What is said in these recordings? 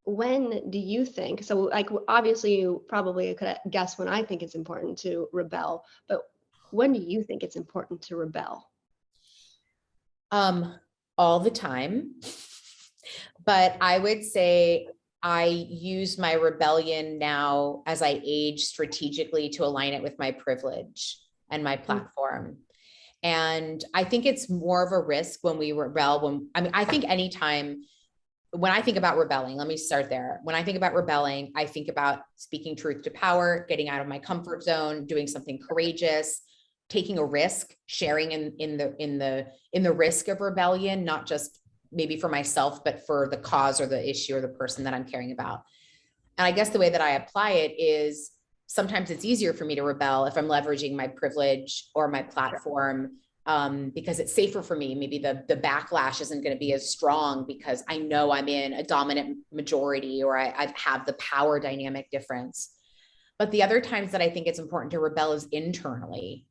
when do you think, so like, obviously you probably could guess when I think it's important to rebel, but when do you think it's important to rebel? All the time. But I would say I use my rebellion now as I age strategically to align it with my privilege and my platform. And I think it's more of a risk when we rebel. I think anytime when I think about rebelling, let me start there. When I think about rebelling, I think about speaking truth to power, getting out of my comfort zone, doing something courageous, taking a risk, sharing in the risk of rebellion, not just maybe for myself, but for the cause or the issue or the person that I'm caring about. And I guess the way that I apply it is sometimes it's easier for me to rebel if I'm leveraging my privilege or my platform, because it's safer for me. Maybe the backlash isn't going to be as strong because I know I'm in a dominant majority, or I have the power dynamic difference. But the other times that I think it's important to rebel is internally.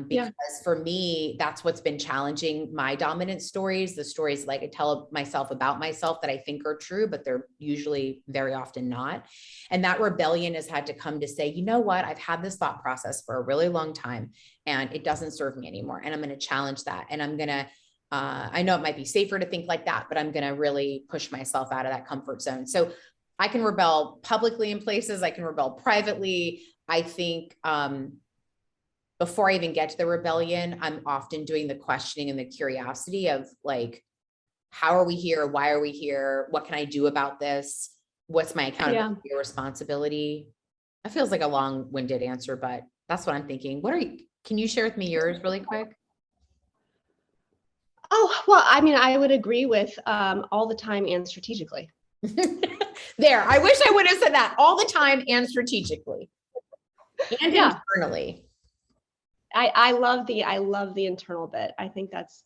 Because for me, that's what's been challenging my dominant stories, the stories like I tell myself about myself that I think are true, but they're usually very often not. And that rebellion has had to come to say, you know what, I've had this thought process for a really long time and it doesn't serve me anymore. And I'm going to challenge that. And I'm going to, I know it might be safer to think like that, but I'm going to really push myself out of that comfort zone. So I can rebel publicly in places, I can rebel privately. I think, before I even get to the rebellion, I'm often doing the questioning and the curiosity of like, how are we here? Why are we here? What can I do about this? What's my accountability or responsibility? That feels like a long-winded answer, but that's what I'm thinking. Can you share with me yours really quick? Oh, well, I mean, I would agree with all the time and strategically. There, I wish I would have said that all the time and strategically and internally. I love the internal bit. I think that's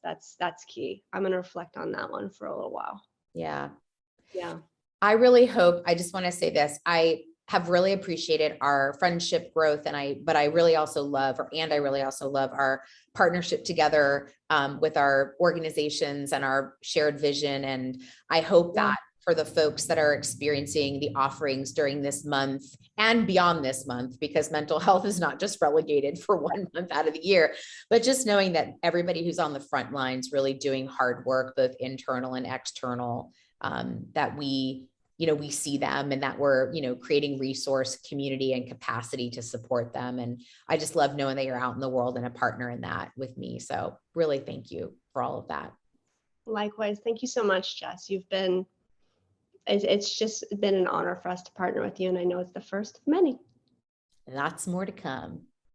key. I'm going to reflect on that one for a little while. Yeah. Yeah. I really hope, I just want to say this. I have really appreciated our friendship growth, and I really also love our partnership together with our organizations and our shared vision. And I hope that for the folks that are experiencing the offerings during this month and beyond this month, because mental health is not just relegated for 1 month out of the year, but just knowing that everybody who's on the front lines really doing hard work, both internal and external, that we see them and that we're, creating resource, community, and capacity to support them. And I just love knowing that you're out in the world and a partner in that with me. So really thank you for all of that. Likewise. Thank you so much, Jess. It's just been an honor for us to partner with you. And I know it's the first of many. Lots more to come.